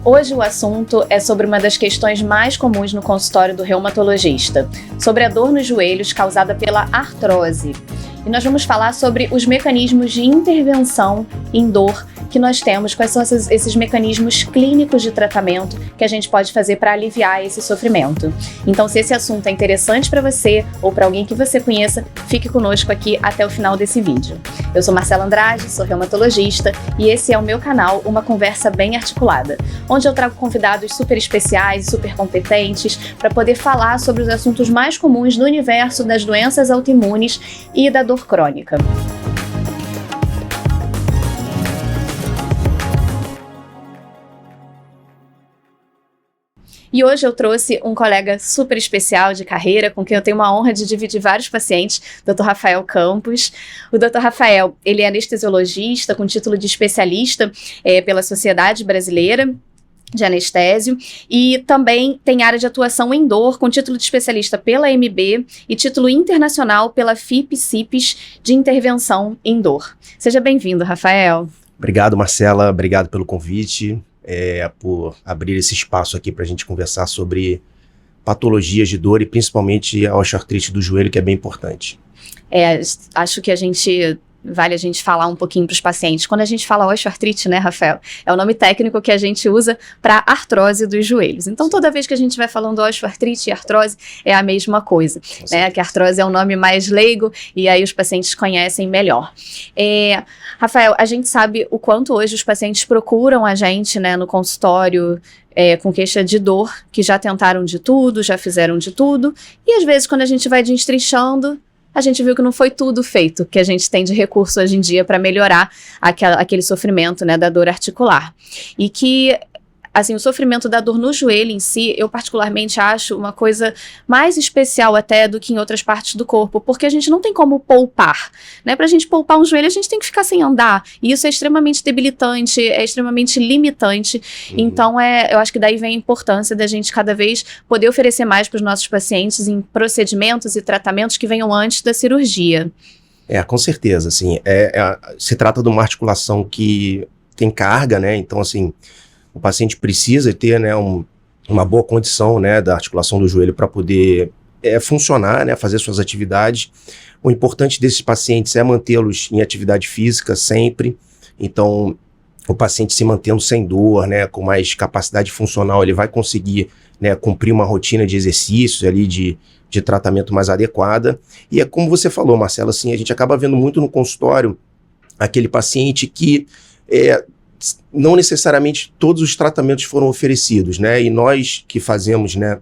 Hoje o assunto é sobre uma das questões mais comuns no consultório do reumatologista, sobre a dor nos joelhos causada pela artrose. E nós vamos falar sobre os mecanismos de intervenção em dor que nós temos, quais são esses mecanismos clínicos de tratamento que a gente pode fazer para aliviar esse sofrimento. Então, se esse assunto é interessante para você ou para alguém que você conheça, fique conosco aqui até o final desse vídeo. Eu sou Marcela Andrade, sou reumatologista e esse é o meu canal Uma Conversa Bem Articulada, onde eu trago convidados super especiais e super competentes para poder falar sobre os assuntos mais comuns do universo das doenças autoimunes e da dor crônica. E hoje eu trouxe um colega super especial de carreira, com quem eu tenho uma honra de dividir vários pacientes, Dr. Rafael Campos. O Dr. Rafael, ele é anestesiologista com título de especialista pela Sociedade Brasileira de Anestésio e também tem área de atuação em dor com título de especialista pela MB e título internacional pela FIP-CIPES de intervenção em dor. Seja bem-vindo, Rafael. Obrigado, Marcela. Obrigado pelo convite. Por abrir esse espaço aqui para a gente conversar sobre patologias de dor e principalmente a osteoartrite do joelho, que é bem importante. Acho que vale a gente falar um pouquinho para os pacientes. Quando a gente fala osteoartrite, né, Rafael? É o nome técnico que a gente usa para artrose dos joelhos. Então, toda vez que a gente vai falando osteoartrite e artrose, é a mesma coisa, né? Que a artrose é um nome mais leigo e aí os pacientes conhecem melhor. Rafael, a gente sabe o quanto hoje os pacientes procuram a gente, né, no consultório, com queixa de dor, que já tentaram de tudo, já fizeram de tudo, e às vezes quando a gente vai destrinchando, a gente viu que não foi tudo feito que a gente tem de recurso hoje em dia para melhorar aquele sofrimento, né, da dor articular. E que, assim, o sofrimento da dor no joelho em si, eu particularmente acho uma coisa mais especial até do que em outras partes do corpo, porque a gente não tem como poupar, né? Pra gente poupar um joelho, a gente tem que ficar sem andar, e isso é extremamente debilitante, é extremamente limitante. Então, eu acho que daí vem a importância da gente cada vez poder oferecer mais para os nossos pacientes em procedimentos e tratamentos que venham antes da cirurgia. Com certeza, assim, se trata de uma articulação que tem carga, né? Então, assim, o paciente precisa ter, né, uma boa condição, né, da articulação do joelho para poder funcionar, né, fazer suas atividades. O importante desses pacientes é mantê-los em atividade física sempre. Então, o paciente se mantendo sem dor, né, com mais capacidade funcional, ele vai conseguir, né, cumprir uma rotina de exercícios ali, de tratamento mais adequada. E é como você falou, Marcelo, assim, a gente acaba vendo muito no consultório aquele paciente que não necessariamente todos os tratamentos foram oferecidos, né? E nós que fazemos, né,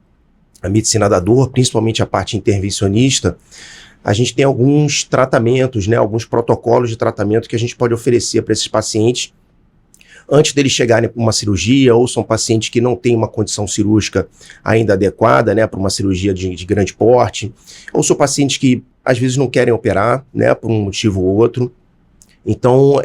a medicina da dor, principalmente a parte intervencionista, a gente tem alguns tratamentos, né, alguns protocolos de tratamento que a gente pode oferecer para esses pacientes antes deles chegarem para uma cirurgia, ou são pacientes que não têm uma condição cirúrgica ainda adequada, né, para uma cirurgia de grande porte, ou são pacientes que às vezes não querem operar, né, por um motivo ou outro. Então,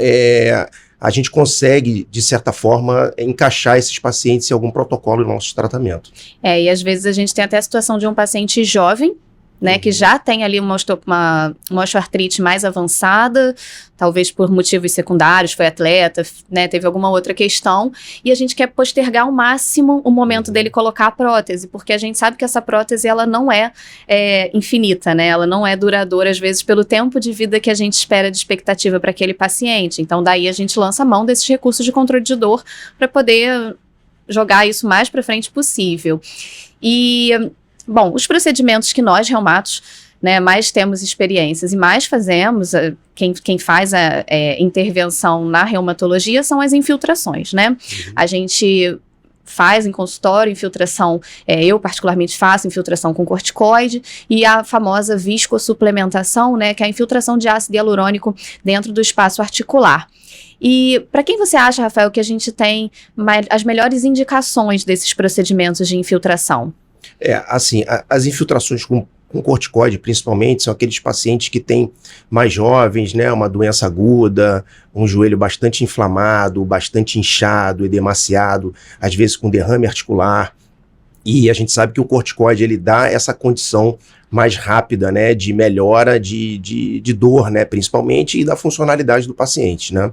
a gente consegue, de certa forma, encaixar esses pacientes em algum protocolo do nosso tratamento. E às vezes a gente tem até a situação de um paciente jovem, né, que já tem ali uma osteoartrite mais avançada, talvez por motivos secundários, foi atleta, né, teve alguma outra questão, e a gente quer postergar ao máximo o momento dele colocar a prótese, porque a gente sabe que essa prótese, ela não é infinita, né, ela não é duradoura, às vezes, pelo tempo de vida que a gente espera de expectativa para aquele paciente. Então, daí a gente lança a mão desses recursos de controle de dor para poder jogar isso mais para frente possível. Bom, os procedimentos que nós, reumatos, né, mais temos experiências e mais fazemos, quem faz a intervenção na reumatologia são as infiltrações, né? A gente faz em consultório infiltração, eu particularmente faço infiltração com corticoide e a famosa viscosupplementação, né, que é a infiltração de ácido hialurônico dentro do espaço articular. E para quem você acha, Rafael, que a gente tem as melhores indicações desses procedimentos de infiltração? Assim, as infiltrações com corticoide, principalmente, são aqueles pacientes que têm mais jovens, né, uma doença aguda, um joelho bastante inflamado, bastante inchado, edemaciado, às vezes com derrame articular. E a gente sabe que o corticoide, ele dá essa condição mais rápida, né, de melhora de dor, né, principalmente, e da funcionalidade do paciente, né.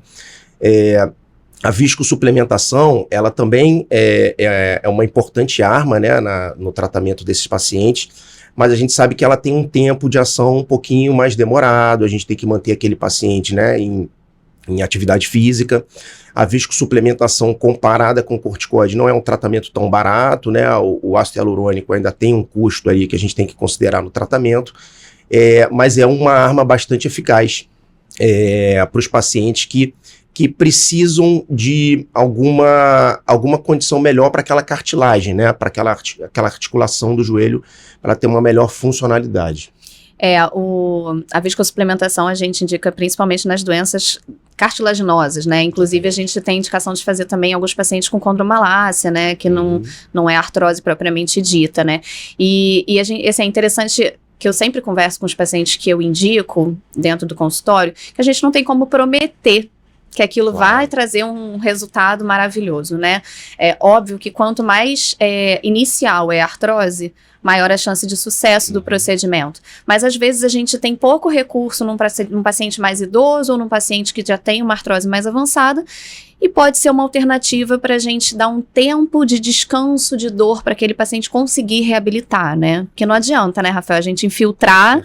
A viscosuplementação, ela também é uma importante arma, né, no tratamento desses pacientes, mas a gente sabe que ela tem um tempo de ação um pouquinho mais demorado, a gente tem que manter aquele paciente, né, em atividade física. A viscosuplementação comparada com o corticoide não é um tratamento tão barato, né, o ácido hialurônico ainda tem um custo aí que a gente tem que considerar no tratamento, mas é uma arma bastante eficaz para os pacientes que precisam de alguma condição melhor para aquela cartilagem, né? Para aquela articulação do joelho, para ter uma melhor funcionalidade. A viscosuplementação a gente indica principalmente nas doenças cartilaginosas, né? Inclusive a gente tem indicação de fazer também alguns pacientes com condromalácia, né? Que não é artrose propriamente dita, né? E é interessante que eu sempre converso com os pacientes que eu indico dentro do consultório, que a gente não tem como prometer que aquilo vai trazer um resultado maravilhoso, né? É óbvio que quanto mais inicial é a artrose, maior a chance de sucesso do procedimento. Mas às vezes a gente tem pouco recurso num paciente mais idoso ou num paciente que já tem uma artrose mais avançada, e pode ser uma alternativa para a gente dar um tempo de descanso de dor para aquele paciente conseguir reabilitar, né? Porque não adianta, né, Rafael, a gente infiltrar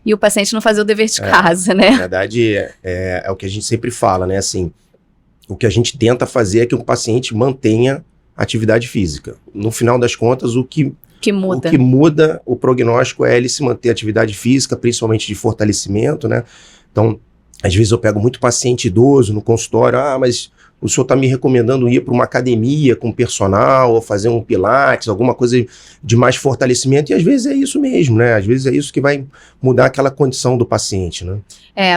e o paciente não fazer o dever de casa, né? Na verdade, é o que a gente sempre fala, né? Assim, o que a gente tenta fazer é que o paciente mantenha atividade física. No final das contas, o que muda o prognóstico é ele se manter atividade física, principalmente de fortalecimento, né? Então, às vezes eu pego muito paciente idoso no consultório, mas o senhor está me recomendando ir para uma academia com personal, ou fazer um pilates, alguma coisa de mais fortalecimento, e às vezes é isso mesmo, né? Às vezes é isso que vai mudar aquela condição do paciente, né?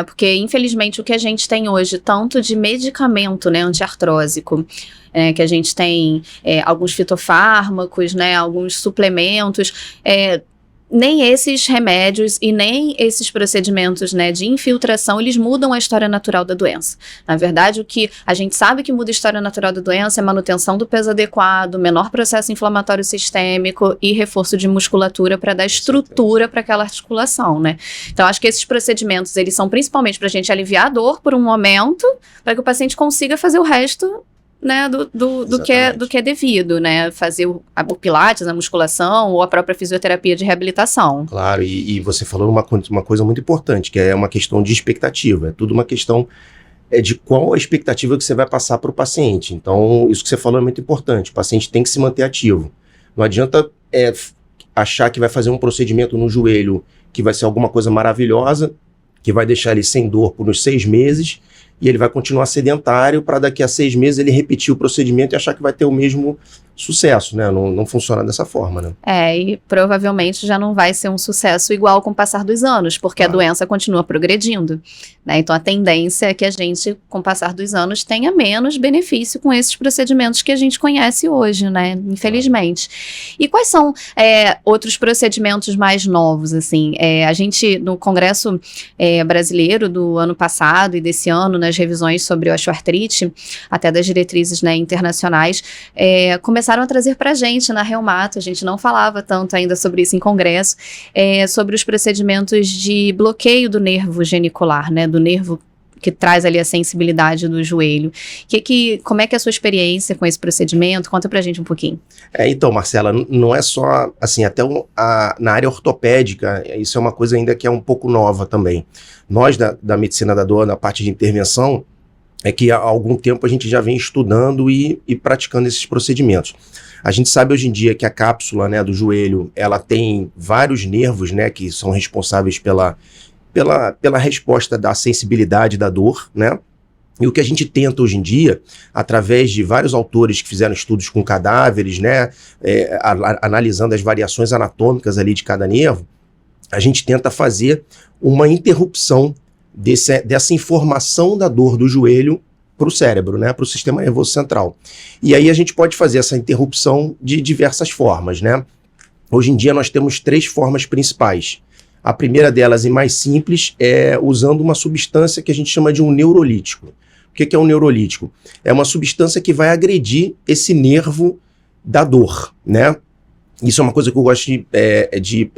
Porque infelizmente o que a gente tem hoje, tanto de medicamento, né, antiartrósico, que a gente tem alguns fitofármacos, né, alguns suplementos, nem esses remédios e nem esses procedimentos, né, de infiltração, eles mudam a história natural da doença. Na verdade, o que a gente sabe que muda a história natural da doença é manutenção do peso adequado, menor processo inflamatório sistêmico e reforço de musculatura para dar estrutura para aquela articulação, né? Então, acho que esses procedimentos, eles são principalmente para a gente aliviar a dor por um momento, para que o paciente consiga fazer o resto, né, do que é devido, né, fazer o pilates, a musculação ou a própria fisioterapia de reabilitação. Claro, e você falou uma coisa muito importante, que é uma questão de expectativa, é tudo uma questão de qual a expectativa que você vai passar para o paciente. Então, isso que você falou é muito importante, o paciente tem que se manter ativo. Não adianta achar que vai fazer um procedimento no joelho que vai ser alguma coisa maravilhosa, que vai deixar ele sem dor por uns 6 meses, e ele vai continuar sedentário para daqui a 6 meses ele repetir o procedimento e achar que vai ter o mesmo sucesso, né? Não funciona dessa forma, né? E provavelmente já não vai ser um sucesso igual com o passar dos anos, porque a doença continua progredindo, né? Então a tendência é que a gente, com o passar dos anos, tenha menos benefício com esses procedimentos que a gente conhece hoje, né? Infelizmente. E quais são outros procedimentos mais novos, assim? A gente, no Congresso Brasileiro do ano passado e desse ano, nas revisões sobre osteoartrite, até das diretrizes, né, internacionais, começaram a trazer para a gente na Reumato, a gente não falava tanto ainda sobre isso em congresso, sobre os procedimentos de bloqueio do nervo genicular, né, do nervo que traz ali a sensibilidade do joelho. Como é que é a sua experiência com esse procedimento? Conta pra gente um pouquinho. Então, Marcela, não é só, assim, até na área ortopédica, isso é uma coisa ainda que é um pouco nova também. Nós, da medicina da dor, na parte de intervenção, é que há algum tempo a gente já vem estudando e praticando esses procedimentos. A gente sabe hoje em dia que a cápsula, né, do joelho, ela tem vários nervos, né, que são responsáveis pela resposta da sensibilidade da dor, né? E o que a gente tenta hoje em dia, através de vários autores que fizeram estudos com cadáveres, né, analisando as variações anatômicas ali de cada nervo, a gente tenta fazer uma interrupção dessa informação da dor do joelho para o cérebro, né, para o sistema nervoso central. E aí a gente pode fazer essa interrupção de diversas formas, né? Hoje em dia nós temos 3 formas principais. A primeira delas, e mais simples, é usando uma substância que a gente chama de um neurolítico. O que é um neurolítico? É uma substância que vai agredir esse nervo da dor, né? Isso é uma coisa que eu gosto de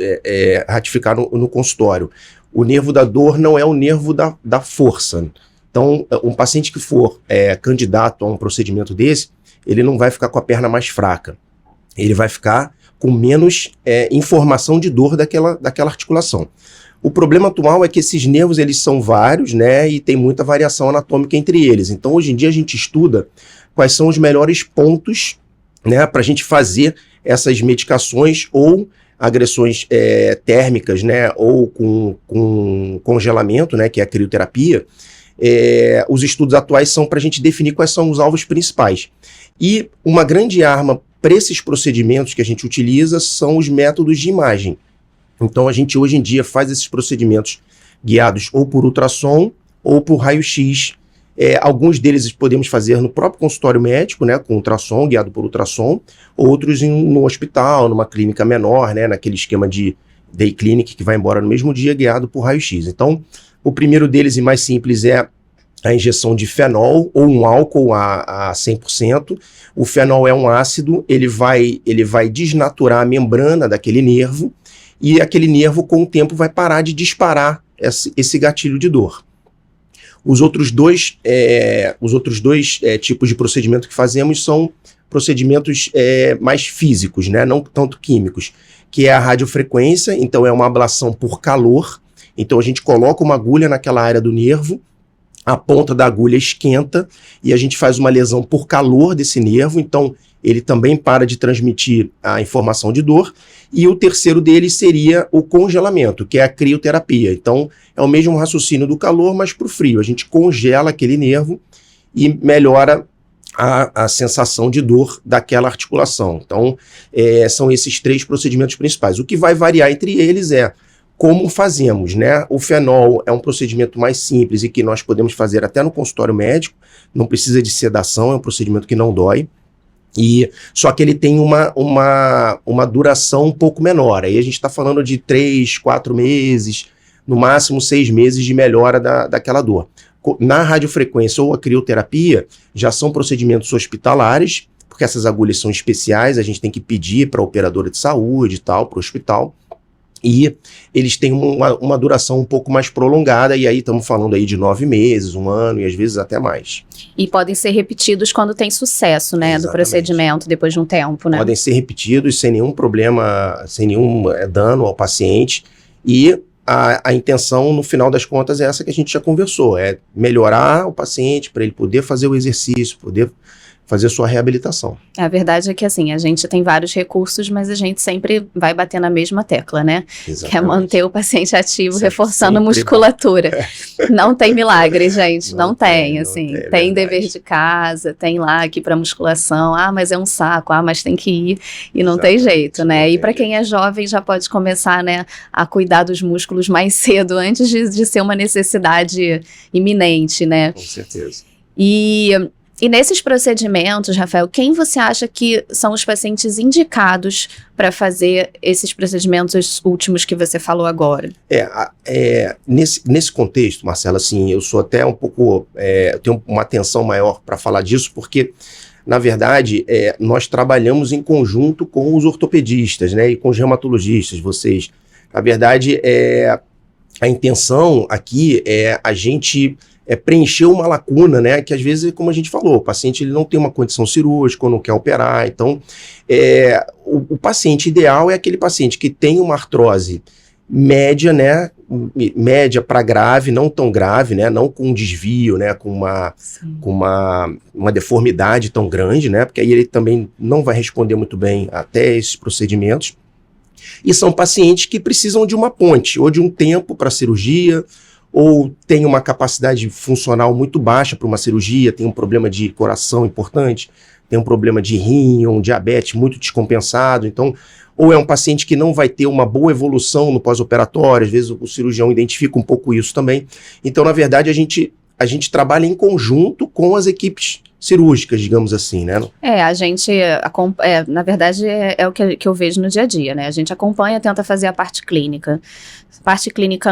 ratificar no consultório. O nervo da dor não é o nervo da força. Então, um paciente que for candidato a um procedimento desse, ele não vai ficar com a perna mais fraca. Ele vai ficar com menos informação de dor daquela articulação. O problema atual é que esses nervos, eles são vários, né, e tem muita variação anatômica entre eles. Então, hoje em dia, a gente estuda quais são os melhores pontos, né, para a gente fazer essas medicações ou agressões térmicas, né, ou com congelamento, né, que é a crioterapia. Os estudos atuais são para a gente definir quais são os alvos principais. E uma grande arma para esses procedimentos que a gente utiliza são os métodos de imagem. Então, a gente hoje em dia faz esses procedimentos guiados ou por ultrassom ou por raio-x. Alguns deles podemos fazer no próprio consultório médico, né, com ultrassom, guiado por ultrassom, outros no hospital, numa clínica menor, né, naquele esquema de day clinic que vai embora no mesmo dia, guiado por raio-x. Então, o primeiro deles e mais simples é a injeção de fenol ou um álcool a 100%. O fenol é um ácido, ele vai desnaturar a membrana daquele nervo e aquele nervo, com o tempo, vai parar de disparar esse gatilho de dor. Os outros dois tipos de procedimento que fazemos são procedimentos mais físicos, né? Não tanto químicos, que é a radiofrequência, então é uma ablação por calor. Então a gente coloca uma agulha naquela área do nervo, a ponta da agulha esquenta e a gente faz uma lesão por calor desse nervo, então ele também para de transmitir a informação de dor. E o terceiro deles seria o congelamento, que é a crioterapia. Então, é o mesmo raciocínio do calor, mas para o frio. A gente congela aquele nervo e melhora a sensação de dor daquela articulação. Então, são esses 3 procedimentos principais. O que vai variar entre eles é como fazemos, né? O fenol é um procedimento mais simples e que nós podemos fazer até no consultório médico, não precisa de sedação, é um procedimento que não dói. Só que ele tem uma duração um pouco menor. Aí a gente está falando de 3, 4 meses, no máximo 6 meses de melhora daquela dor. Na radiofrequência ou a crioterapia, já são procedimentos hospitalares, porque essas agulhas são especiais, a gente tem que pedir para a operadora de saúde e tal, para o hospital. E eles têm uma duração um pouco mais prolongada, e aí estamos falando aí de 9 meses, 1 ano e às vezes até mais. E podem ser repetidos quando tem sucesso, né, do procedimento, depois de um tempo, né? Podem ser repetidos sem nenhum problema, sem nenhum dano ao paciente. E a intenção, no final das contas, é essa que a gente já conversou, é melhorar o paciente para ele poder fazer o exercício, poder fazer sua reabilitação. A verdade é que, assim, a gente tem vários recursos, mas a gente sempre vai bater na mesma tecla, né? Exatamente. Que é manter o paciente ativo, reforçando a musculatura. Não tem milagre, gente, não tem, assim. Tem dever de casa, tem lá aqui para musculação, mas é um saco, mas tem que ir, e não tem jeito, né? E para quem é jovem já pode começar, né, a cuidar dos músculos mais cedo, antes de ser uma necessidade iminente, né? Com certeza. E nesses procedimentos, Rafael, quem você acha que são os pacientes indicados para fazer esses procedimentos últimos que você falou agora? Nesse contexto, Marcela, assim, eu sou até um pouco, tenho uma atenção maior para falar disso, porque, na verdade, nós trabalhamos em conjunto com os ortopedistas, né, e com os reumatologistas, vocês. Na verdade, a intenção aqui é a gente preencher uma lacuna, né, que às vezes, como a gente falou, o paciente ele não tem uma condição cirúrgica ou não quer operar. Então, o paciente ideal é aquele paciente que tem uma artrose média, né, média para grave, não tão grave, né, não com um desvio, né, com uma deformidade tão grande, né, porque aí ele também não vai responder muito bem até esses procedimentos. E são pacientes que precisam de uma ponte, ou de um tempo para cirurgia, ou tem uma capacidade funcional muito baixa para uma cirurgia, tem um problema de coração importante, tem um problema de rim, ou um diabetes muito descompensado. Então, ou é um paciente que não vai ter uma boa evolução no pós-operatório, às vezes o cirurgião identifica um pouco isso também. Então, na verdade, a gente trabalha em conjunto com as equipes cirúrgicas, digamos assim, né? A gente, na verdade, é o que eu vejo no dia a dia, né? A gente acompanha, tenta fazer a parte clínica. A parte clínica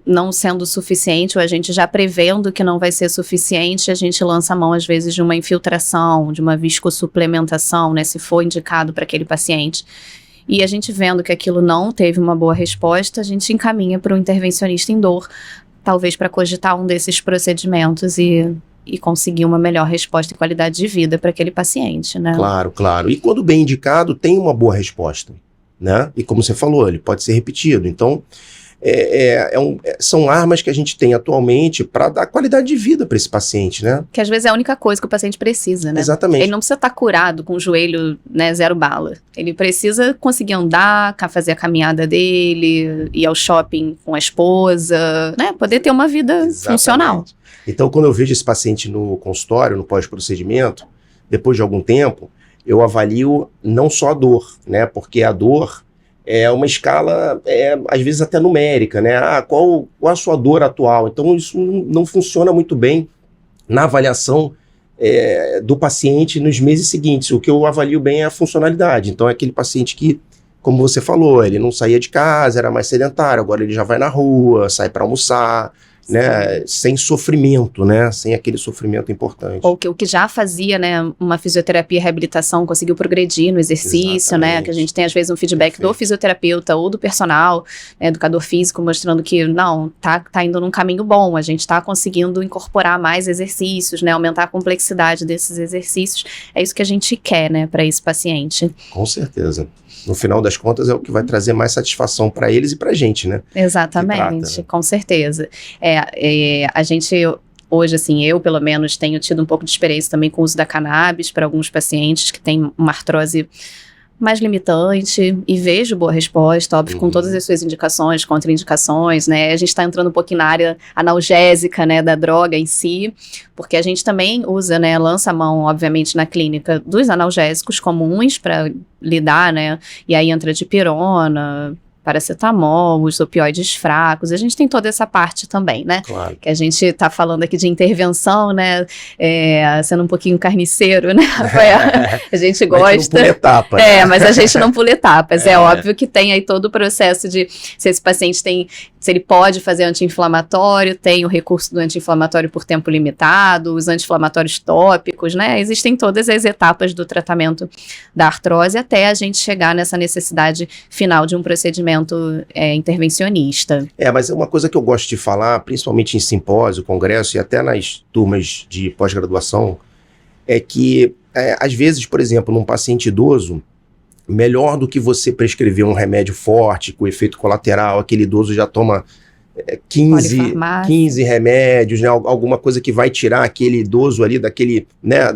não sendo suficiente, ou a gente já prevendo que não vai ser suficiente, a gente lança a mão, às vezes, de uma infiltração, de uma viscosuplementação, né? Se for indicado para aquele paciente. E a gente vendo que aquilo não teve uma boa resposta, a gente encaminha para o intervencionista em dor, talvez para cogitar um desses procedimentos e conseguir uma melhor resposta e qualidade de vida para aquele paciente, né? Claro, claro. E quando bem indicado, tem uma boa resposta, né? E como você falou, ele pode ser repetido. Então, são armas que a gente tem atualmente para dar qualidade de vida para esse paciente, né? Que às vezes é a única coisa que o paciente precisa, né? Exatamente. Ele não precisa estar curado com o joelho, né, 0 bala. Ele precisa conseguir andar, fazer a caminhada dele, ir ao shopping com a esposa, né? Poder ter uma vida funcional. Então, quando eu vejo esse paciente no consultório, no pós-procedimento, depois de algum tempo, eu avalio não só a dor, né? Porque a dor é uma escala, às vezes até numérica, né? Qual a sua dor atual? Então, isso não funciona muito bem na avaliação do paciente nos meses seguintes. O que eu avalio bem é a funcionalidade. Então, é aquele paciente que, como você falou, ele não saía de casa, era mais sedentário, agora ele já vai na rua, sai para almoçar, né, sem sofrimento, né, sem aquele sofrimento importante. Ou que o que já fazia, né, uma fisioterapia e reabilitação conseguiu progredir no exercício, Exatamente. né, que a gente tem às vezes um feedback do fisioterapeuta ou do personal, né, educador físico, mostrando que não, tá indo num caminho bom, a gente tá conseguindo incorporar mais exercícios, né, aumentar a complexidade desses exercícios, é isso que a gente quer, né, para esse paciente. Com certeza. No final das contas, é o que vai trazer mais satisfação para eles e para a gente, né? Exatamente, trata, né? Com certeza. A gente, hoje, assim, eu, pelo menos, tenho tido um pouco de experiência também com o uso da cannabis para alguns pacientes que têm uma artrose mais limitante e vejo boa resposta, óbvio, com todas as suas indicações, contraindicações, né? A gente está entrando um pouquinho na área analgésica, né, da droga em si, porque a gente também usa, né, lança a mão, obviamente, na clínica dos analgésicos comuns para lidar, né? E aí entra dipirona, paracetamol, os opioides fracos, a gente tem toda essa parte também, né? Claro. Que a gente tá falando aqui de intervenção, né? Sendo um pouquinho carniceiro, né, Rafael? A gente gosta. A gente não pula etapa, né? Mas a gente não pula etapas. É óbvio que tem aí todo o processo de se esse paciente se ele pode fazer anti-inflamatório, tem o recurso do anti-inflamatório por tempo limitado, os anti-inflamatórios tópicos, né? Existem todas as etapas do tratamento da artrose até a gente chegar nessa necessidade final de um procedimento intervencionista. Mas é uma coisa que eu gosto de falar, principalmente em simpósio, congresso e até nas turmas de pós-graduação, é que, às vezes, por exemplo, num paciente idoso, melhor do que você prescrever um remédio forte, com efeito colateral, aquele idoso já toma 15 remédios, né, alguma coisa que vai tirar aquele idoso ali daquele, né,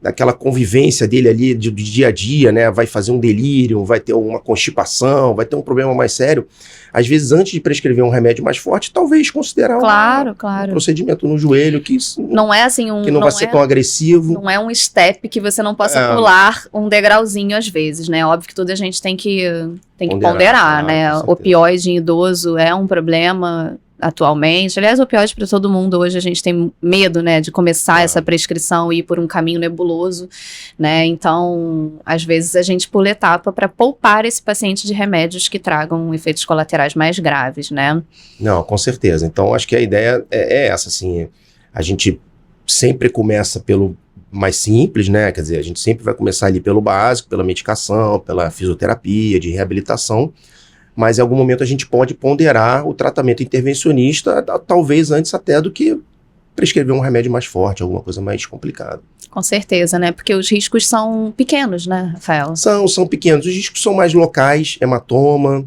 daquela convivência dele ali do dia a dia, né, vai fazer um delírio, vai ter uma constipação, vai ter um problema mais sério. Às vezes, antes de prescrever um remédio mais forte, talvez considerar um procedimento no joelho que não é assim que não vai ser tão agressivo. Não é um step que você não possa pular um degrauzinho às vezes, né? Óbvio que tudo a gente tem que ponderar, né? Opioide em idoso é um problema atualmente. Aliás, opioide para todo mundo. Hoje a gente tem medo, né, de começar essa prescrição e ir por um caminho nebuloso, né? Então, às vezes a gente pula etapa para poupar esse paciente de remédios que tragam efeitos colaterais mais graves, né? Não, com certeza. Então, acho que a ideia é essa, assim. A gente sempre começa pelo mais simples, né? Quer dizer, a gente sempre vai começar ali pelo básico, pela medicação, pela fisioterapia, de reabilitação. Mas em algum momento a gente pode ponderar o tratamento intervencionista, talvez antes até do que prescrever um remédio mais forte, alguma coisa mais complicada. Com certeza, né? Porque os riscos são pequenos, né, Rafael? São pequenos. Os riscos são mais locais, hematoma,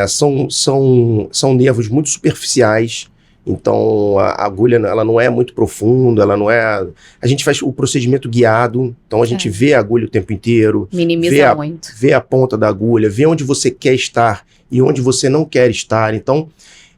são nervos muito superficiais. Então, a agulha, ela não é muito profunda, ela não é... A gente faz o procedimento guiado, então a gente vê a agulha o tempo inteiro. Minimiza muito. Vê a ponta da agulha, vê onde você quer estar e onde você não quer estar. Então,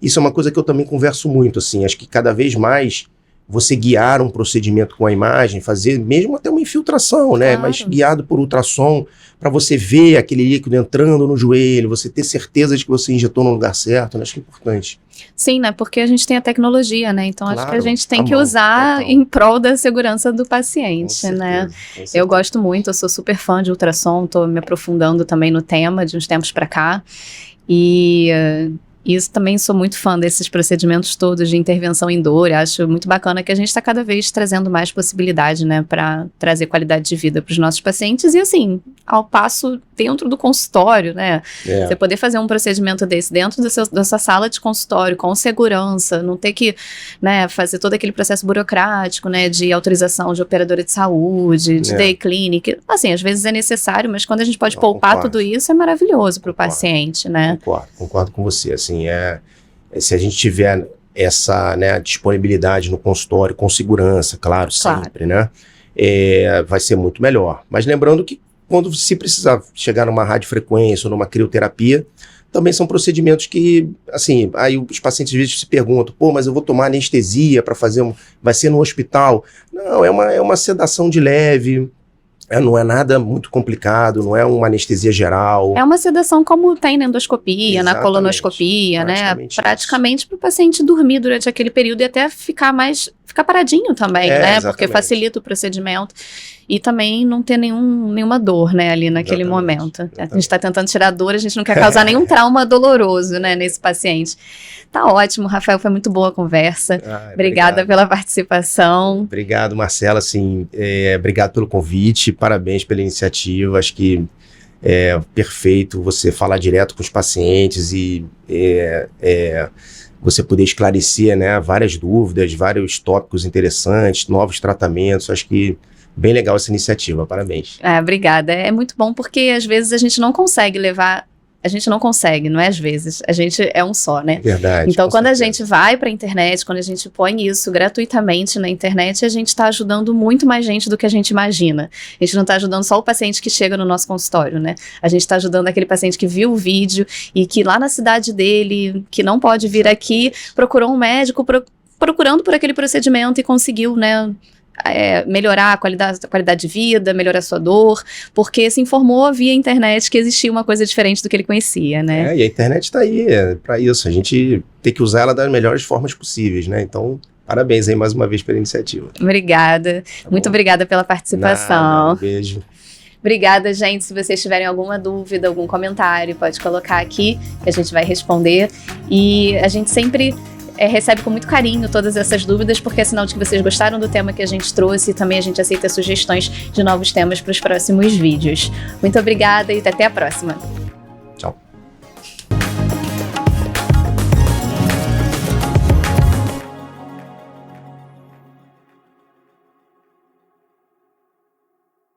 isso é uma coisa que eu também converso muito, assim. Acho que cada vez mais você guiar um procedimento com a imagem, fazer mesmo até uma infiltração, né? Mas guiado por ultrassom, para você ver aquele líquido entrando no joelho, você ter certeza de que você injetou no lugar certo, né? Acho que é importante. Sim, né? Porque a gente tem a tecnologia, né? Então acho que a gente tem que usar em prol da segurança do paciente, né? Eu gosto muito, eu sou super fã de ultrassom, tô me aprofundando também no tema de uns tempos para cá. E isso também sou muito fã desses procedimentos todos de intervenção em dor. Acho muito bacana que a gente está cada vez trazendo mais possibilidade, né, para trazer qualidade de vida para os nossos pacientes. E assim, ao passo dentro do consultório, né? É. Você poder fazer um procedimento desse dentro da sua sala de consultório, com segurança, não ter que, né, fazer todo aquele processo burocrático, né, de autorização de operadora de saúde, de day clinic. Assim, às vezes é necessário, mas quando a gente pode poupar tudo isso, é maravilhoso para o paciente, né? Concordo com você. Assim, se a gente tiver essa, né, disponibilidade no consultório, com segurança, claro, sempre, né? Vai ser muito melhor. Mas lembrando que quando se precisar chegar numa radiofrequência ou numa crioterapia, também são procedimentos que, assim, aí os pacientes às vezes se perguntam, pô, mas eu vou tomar anestesia para fazer, vai ser no hospital? Não, é uma sedação de leve, não é nada muito complicado, não é uma anestesia geral. É uma sedação como tem na endoscopia, na colonoscopia, né? Praticamente para o paciente dormir durante aquele período e até ficar paradinho também, né? Exatamente. Porque facilita o procedimento e também não ter nenhuma dor, né, ali naquele momento. Exatamente. A gente está tentando tirar a dor, a gente não quer causar nenhum trauma doloroso, né, nesse paciente. Tá ótimo, Rafael, foi muito boa a conversa. Obrigada pela participação. Obrigado, Marcela, assim, obrigado pelo convite, parabéns pela iniciativa, acho que é perfeito você falar direto com os pacientes e você poder esclarecer, né, várias dúvidas, vários tópicos interessantes, novos tratamentos, acho que bem legal essa iniciativa, parabéns. Obrigada, é muito bom porque às vezes a gente não consegue levar, não é às vezes, a gente é um só, né? Verdade. Então quando a gente vai para a internet, quando a gente põe isso gratuitamente na internet, a gente está ajudando muito mais gente do que a gente imagina. A gente não está ajudando só o paciente que chega no nosso consultório, né? A gente está ajudando aquele paciente que viu o vídeo e que lá na cidade dele, que não pode vir aqui, procurou um médico procurando por aquele procedimento e conseguiu, né, melhorar a qualidade de vida, melhorar a sua dor, porque se informou via internet que existia uma coisa diferente do que ele conhecia, né? E a internet está aí para isso, a gente tem que usar ela das melhores formas possíveis, né? Então, parabéns aí mais uma vez pela iniciativa. Obrigada, muito obrigada pela participação. Um beijo. Obrigada, gente. Se vocês tiverem alguma dúvida, algum comentário, pode colocar aqui, que a gente vai responder. E a gente sempre recebe com muito carinho todas essas dúvidas, porque é sinal de que vocês gostaram do tema que a gente trouxe e também a gente aceita sugestões de novos temas para os próximos vídeos. Muito obrigada e até a próxima!